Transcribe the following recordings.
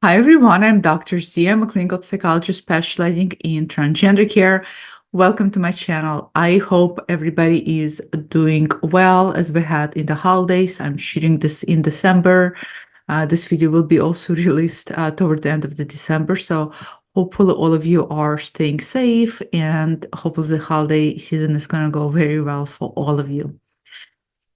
Hi, everyone. I'm Dr. Z. I'm a clinical psychologist specializing in transgender care. Welcome to my channel. I hope everybody is doing well as we had in the holidays. I'm shooting this in December. This video will be also released toward the end of the December. So hopefully all of you are staying safe and hopefully the holiday season is going to go very well for all of you.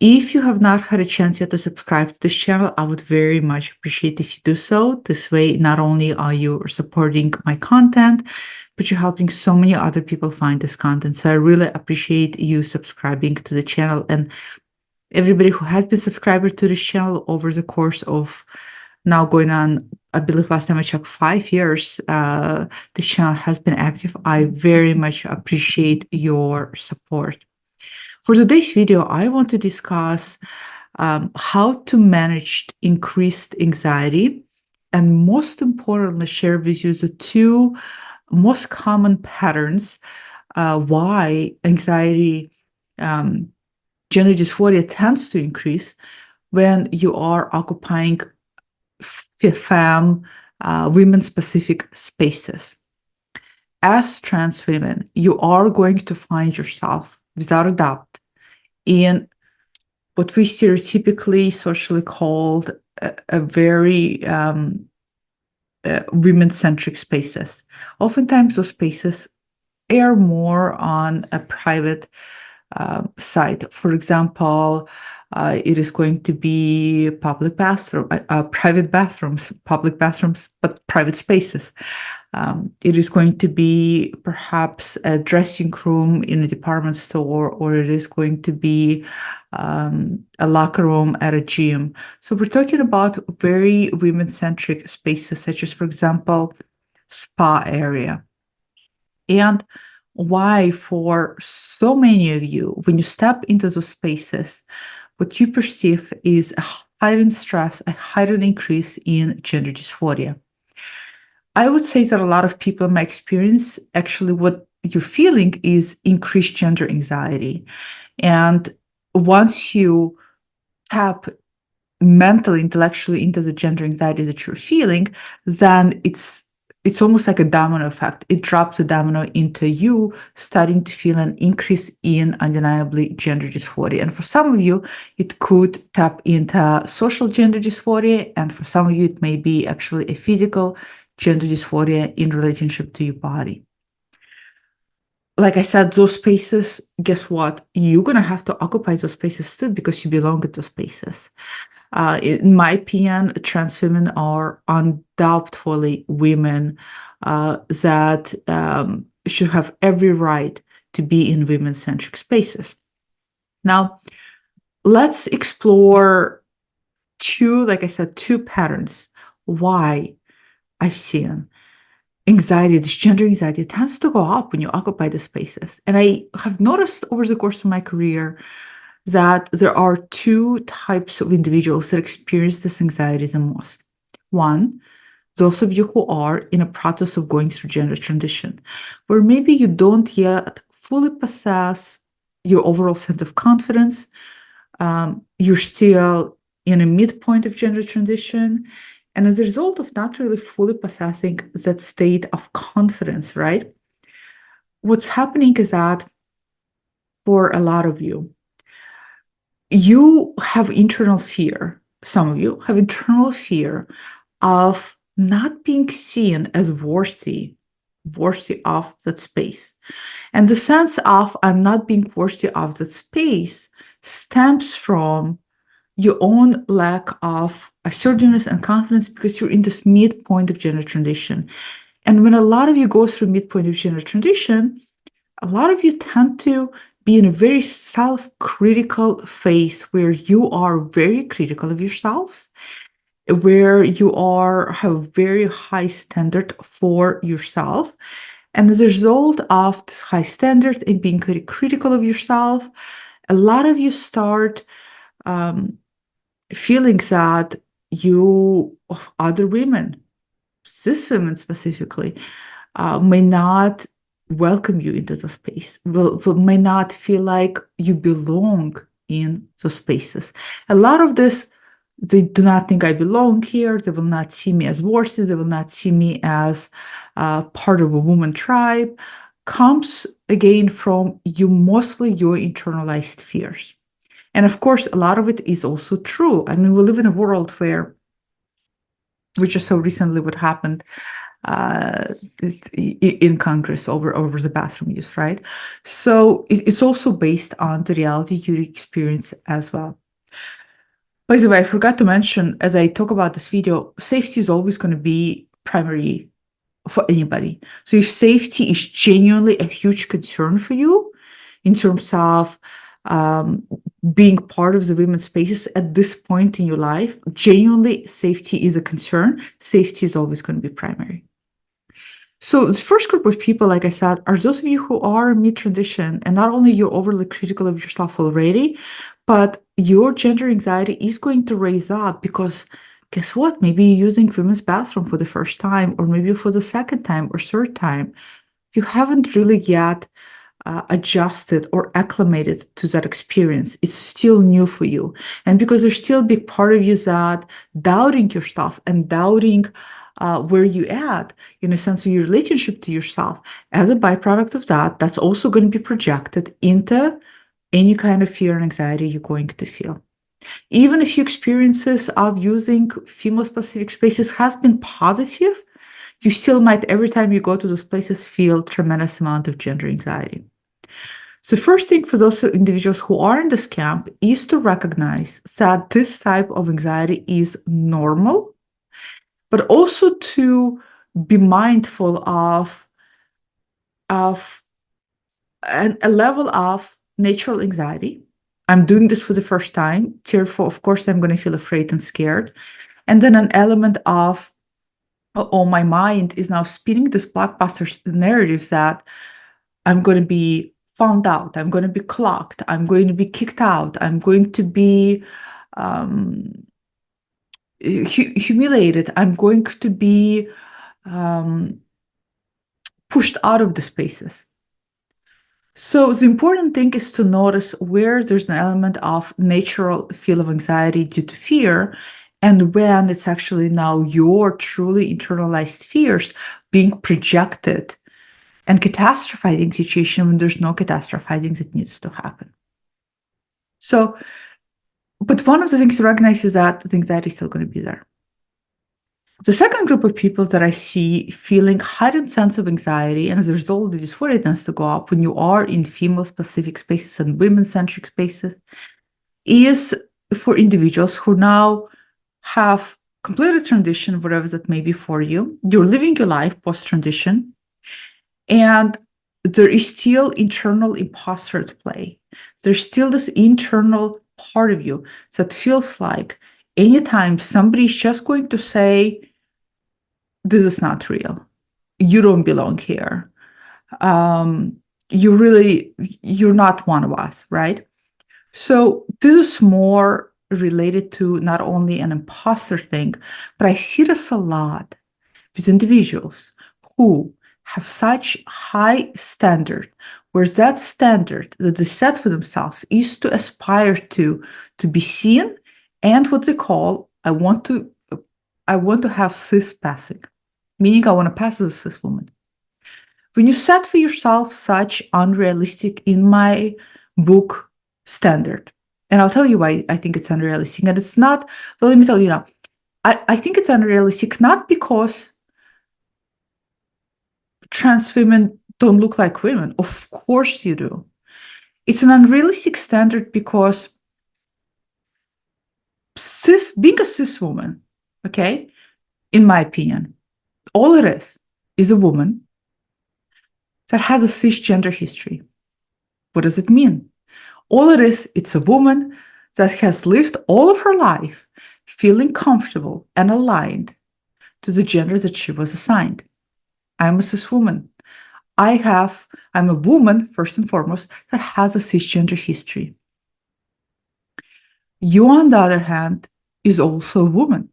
If you have not had a chance yet to subscribe to this channel, I would very much appreciate if you do so. This way, not only are you supporting my content, but you're helping so many other people find this content. So I really appreciate you subscribing to the channel, and everybody who has been subscribed to this channel over the course of now going on, I believe last time I checked, 5 years, this channel has been active. I very much appreciate your support. For today's video, I want to discuss how to manage increased anxiety, and most importantly, share with you the two most common patterns why anxiety, gender dysphoria tends to increase when you are occupying women-specific spaces. As trans women, you are going to find yourself, without a doubt, in what we stereotypically socially called a very women-centric spaces. Oftentimes, those spaces are more on a private side. For example, it is going to be public bathroom, private bathrooms, public bathrooms, but private spaces. It is going to be perhaps a dressing room in a department store, or it is going to be a locker room at a gym. So we're talking about very women-centric spaces, such as, for example, spa area. And why, for so many of you, when you step into those spaces, what you perceive is a heightened stress, a heightened increase in gender dysphoria. I would say that a lot of people in my experience, actually what you're feeling is increased gender anxiety. And once you tap mentally, intellectually into the gender anxiety that you're feeling, then it's almost like a domino effect. It drops the domino into you starting to feel an increase in undeniably gender dysphoria. And for some of you, it could tap into social gender dysphoria. And for some of you, it may be actually a physical gender dysphoria in relationship to your body. Like I said, those spaces, guess what? You're going to have to occupy those spaces too because you belong in those spaces. In my opinion, trans women are undoubtedly women that should have every right to be in women-centric spaces. Now, let's explore like I said, two patterns why I've seen anxiety, this gender anxiety tends to go up when you occupy the spaces. And I have noticed over the course of my career that there are two types of individuals that experience this anxiety the most. One, those of you who are in a process of going through gender transition, where maybe you don't yet fully possess your overall sense of confidence. You're still in a midpoint of gender transition. And as a result of not really fully possessing that state of confidence, right? What's happening is that for a lot of you, you have internal fear. Some of you have internal fear of not being seen as worthy of that space. And the sense of I'm not being worthy of that space stems from your own lack of assertiveness and confidence because you're in this midpoint of gender transition. And when a lot of you go through midpoint of gender transition, a lot of you tend to be in a very self-critical phase where you are very critical of yourselves, where you have very high standard for yourself. And as a result of this high standard and being very critical of yourself, a lot of you start feeling that other women, cis women specifically, may not welcome you into the space, may not feel like you belong in those spaces. A lot of this They do not think I belong here. They will not see me as worthy. They will not see me as part of a woman tribe. Comes again from mostly your internalized fears. And of course, a lot of it is also true. I mean, we live in a world where, we just saw recently what happened uh, in Congress over the bathroom use, right? So it's also based on the reality you experience as well. By the way, I forgot to mention, as I talk about this video, safety is always going to be primary for anybody. So if safety is genuinely a huge concern for you in terms of um, being part of the women's spaces at this point in your life, genuinely safety is a concern. Safety is always going to be primary. So the first group of people, like I said, are those of you who are mid-transition, and not only you're overly critical of yourself already, but your gender anxiety is going to raise up because guess what? Maybe you're using women's bathroom for the first time, or maybe for the second time or third time. You haven't really yet adjusted or acclimated to that experience. It's still new for you. And because there's still a big part of you that doubting yourself and doubting where you at, in a sense of your relationship to yourself, as a byproduct of that, that's also going to be projected into any kind of fear and anxiety you're going to feel. Even if your experiences of using female-specific spaces has been positive, you still might, every time you go to those places, feel tremendous amount of gender anxiety. So the first thing for those individuals who are in this camp is to recognize that this type of anxiety is normal, but also to be mindful of a level of natural anxiety. I'm doing this for the first time, therefore, of course, I'm going to feel afraid and scared. And then an element of, oh, my mind is now spinning this blockbuster narrative that I'm going to be found out, I'm going to be clocked, I'm going to be kicked out, I'm going to be humiliated, I'm going to be um, pushed out of the spaces. So the important thing is to notice where there's an element of natural feel of anxiety due to fear, and when it's actually now your truly internalized fears being projected and catastrophizing situation when there's no catastrophizing that needs to happen. So, but one of the things to recognize is that the anxiety is still going to be there. The second group of people that I see feeling heightened sense of anxiety, and as a result, the dysphoria tends to go up when you are in female-specific spaces and women-centric spaces, is for individuals who now have completed transition, whatever that may be for you. You're living your life post-transition, and there is still internal imposter at play. There's still this internal part of you that feels like anytime somebody's just going to say, this is not real, you don't belong here, you're not one of us, right? So this is more related to not only an imposter thing, but I see this a lot with individuals who have such high standard, where that standard that they set for themselves is to aspire to be seen, and what they call, I want to have cis passing, meaning I want to pass as a cis woman. When you set for yourself such unrealistic, in my book, standard, and I'll tell you why I think it's unrealistic, and it's not, well, let me tell you now, I think it's unrealistic not because trans women don't look like women. Of course you do. It's an unrealistic standard because being a cis woman, okay, in my opinion, all it is a woman that has a cisgender history. What does it mean? All it is, it's a woman that has lived all of her life feeling comfortable and aligned to the gender that she was assigned. I'm a cis woman. I'm a woman, first and foremost, that has a cisgender history. You, on the other hand, is also a woman.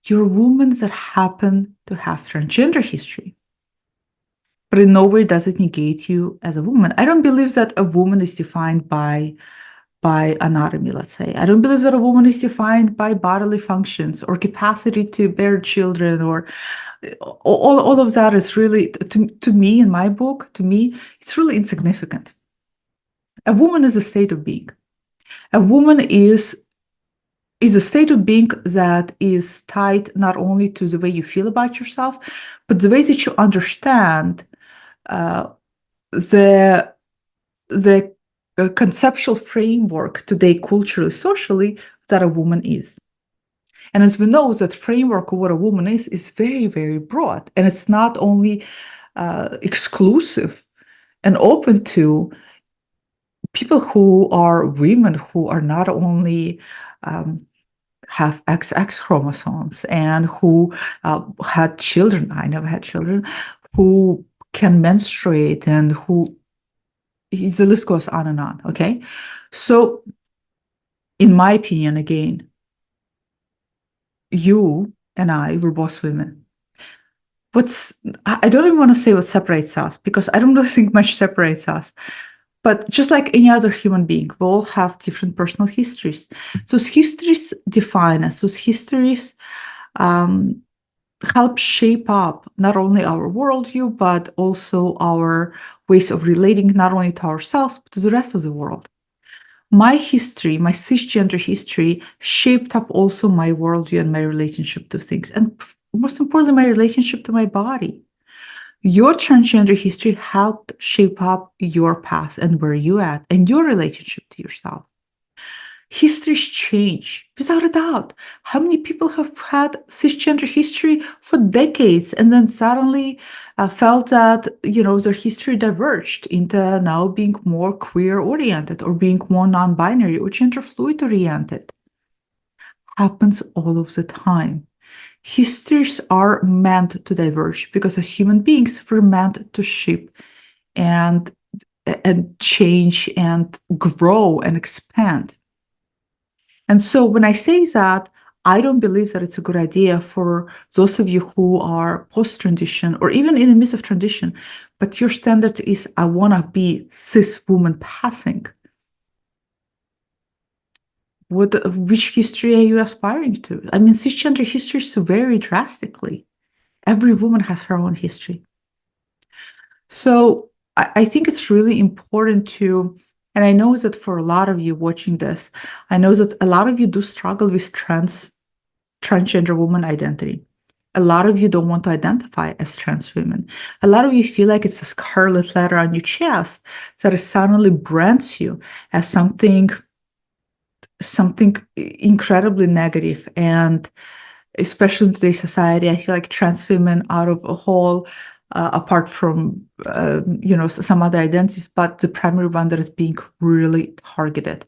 You're a woman that happen to have transgender history. But in no way does it negate you as a woman. I don't believe that a woman is defined by by anatomy, let's say. I don't believe that a woman is defined by bodily functions or capacity to bear children, or all of that is really, to me, in my book, to me, it's really insignificant. A woman is a state of being. A woman is a state of being that is tied not only to the way you feel about yourself, but the way that you understand uh, the the conceptual framework today, culturally, socially, that a woman is. And as we know, that framework of what a woman is very, very broad, and it's not only exclusive and open to people who are women who are not only um, have XX chromosomes and who had children. I never had children, who can menstruate and who the list goes on and on. Okay. So, in my opinion, again, you and I were both women. I don't even want to say what separates us, because I don't really think much separates us. But just like any other human being, we all have different personal histories. Those histories define us. Those histories um, help shape up not only our worldview, but also our ways of relating not only to ourselves, but to the rest of the world. My history, my cisgender history, shaped up also my worldview and my relationship to things. And most importantly, my relationship to my body. Your transgender history helped shape up your path and where you at and your relationship to yourself. Histories change without a doubt. How many people have had cisgender history for decades and then suddenly felt that, their history diverged into now being more queer oriented or being more non-binary or gender fluid oriented? Happens all of the time. Histories are meant to diverge because as human beings, we're meant to shape and change and grow and expand. And so when I say that, I don't believe that it's a good idea for those of you who are post-transition or even in the midst of transition, but your standard is, I want to be cis woman passing. Which history are you aspiring to? I mean, cisgender history is vary drastically. Every woman has her own history. So I think it's really important to, and I know that for a lot of you watching this, I know that a lot of you do struggle with transgender woman identity. A lot of you don't want to identify as trans women. A lot of you feel like it's a scarlet letter on your chest that it suddenly brands you as something incredibly negative. And especially in today's society, I feel like trans women out of a whole, apart from some other identities, but the primary one that is being really targeted.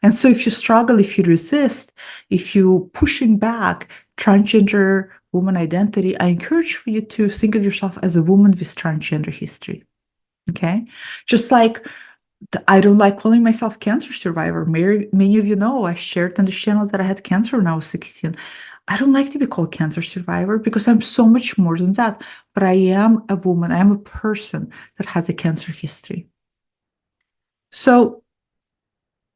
And so if you struggle, if you resist, if you pushing back transgender woman identity, I encourage for you to think of yourself as a woman with transgender history. Okay. Just like I don't like calling myself cancer survivor. Many of you know I shared on this channel that I had cancer when I was 16. I don't like to be called cancer survivor because I'm so much more than that. But I am a woman. I am a person that has a cancer history. So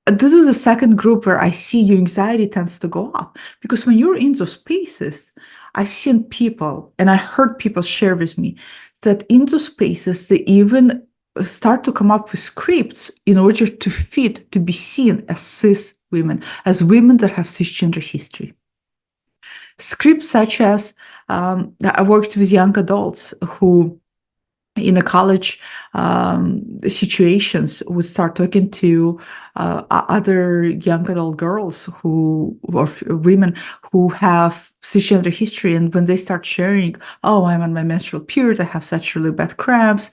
this is the second group where I see your anxiety tends to go up, because when you're in those spaces, I've seen people and I heard people share with me that in those spaces, they even start to come up with scripts in order to fit, to be seen as cis women, as women that have cisgender history. Scripts such as, I worked with young adults who in a college situations would start talking to other young adult girls or women who have cisgender history, and when they start sharing, oh, I'm on my menstrual period, I have such really bad cramps,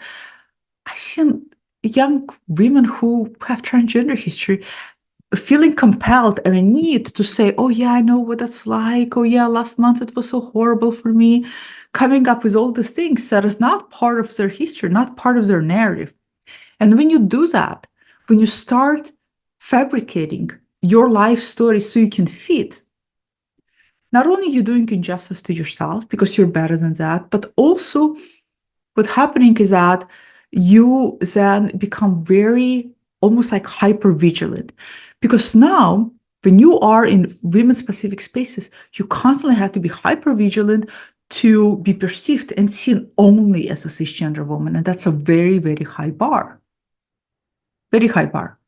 I see young women who have transgender history feeling compelled and a need to say, oh yeah, I know what that's like. Oh yeah, last month it was so horrible for me. Coming up with all these things that is not part of their history, not part of their narrative. And when you do that, when you start fabricating your life story so you can fit, not only you're doing injustice to yourself because you're better than that, but also what's happening is that you then become very almost like hyper vigilant, Because now, when you are in women-specific spaces, you constantly have to be hyper vigilant to be perceived and seen only as a cisgender woman. And that's a very, very high bar. Very high bar.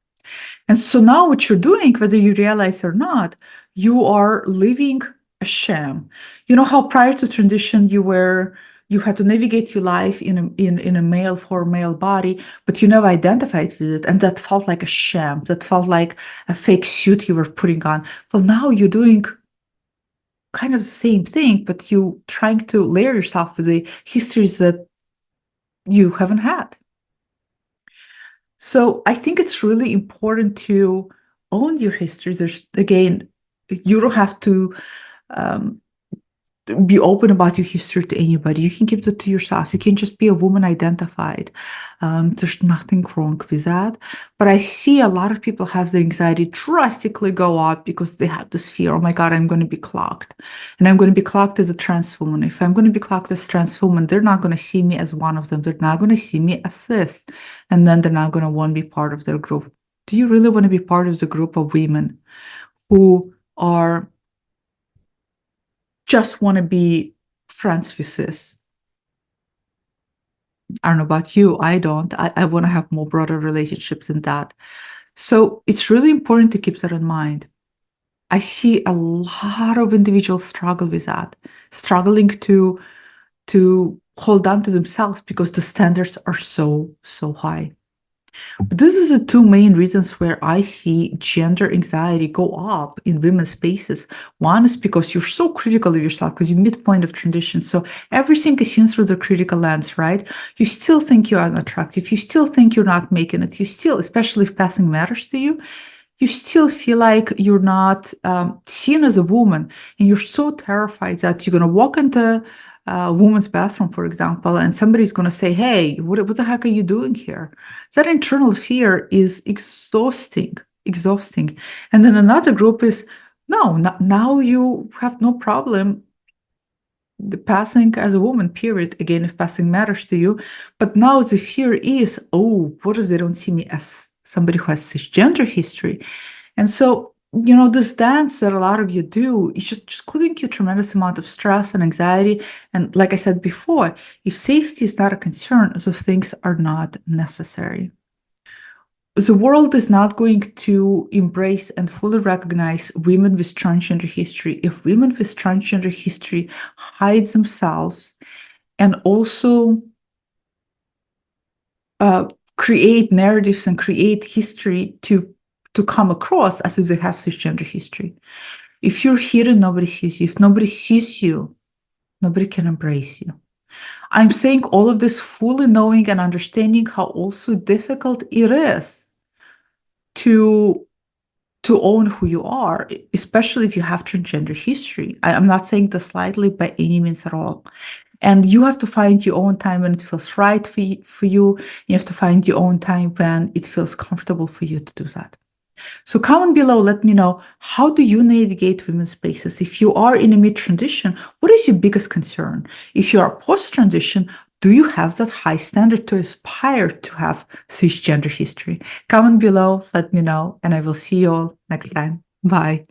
And so now what you're doing, whether you realize or not, you are living a sham. You know how prior to transition you had to navigate your life in a male for male body, but you never identified with it, and that felt like a sham. That felt like a fake suit you were putting on. Well, now you're doing kind of the same thing, but you trying to layer yourself with the histories that you haven't had. So I think it's really important to own your history. There's, again, you don't have to um, be open about your history to anybody. You can keep it to yourself. You can just be a woman identified. There's nothing wrong with that. But I see a lot of people have the anxiety drastically go up because they have this fear, oh my God, I'm going to be clocked. And I'm going to be clocked as a trans woman. If I'm going to be clocked as a trans woman, they're not going to see me as one of them. They're not going to see me as cis. And then they're not going to want to be part of their group. Do you really want to be part of the group of women who are just want to be friends with cis? I don't know about you. I don't. I want to have more broader relationships than that. So it's really important to keep that in mind. I see a lot of individuals struggle with that, struggling to hold on to themselves because the standards are so high. This is the two main reasons where I see gender anxiety go up in women's spaces. One is because you're so critical of yourself because you're midpoint of transition. So everything is seen through the critical lens, right? You still think you're unattractive. You still think you're not making it. You still, especially if passing matters to you still feel like you're not seen as a woman, and you're so terrified that you're going to walk into a woman's bathroom, for example, and somebody's going to say, hey, what the heck are you doing here? That internal fear is exhausting, exhausting. And then another group is, no, now you have no problem the passing as a woman, period. Again, if passing matters to you. But now the fear is, oh, what if they don't see me as somebody who has cisgender history? And so, this dance that a lot of you do is just causing you a tremendous amount of stress and anxiety. And like I said before, if safety is not a concern, those things are not necessary. The world is not going to embrace and fully recognize women with transgender history if women with transgender history hide themselves and also create narratives and create history to come across as if they have cisgender history. If you're hidden, nobody sees you. If nobody sees you, nobody can embrace you. I'm saying all of this fully knowing and understanding how also difficult it is to own who you are, especially if you have transgender history. I'm not saying this lightly by any means at all. And you have to find your own time when it feels right for you. You have to find your own time when it feels comfortable for you to do that. So comment below, let me know, how do you navigate women's spaces? If you are in a mid-transition, what is your biggest concern? If you are post-transition, do you have that high standard to aspire to have cisgender history? Comment below, let me know, and I will see you all next time. Bye.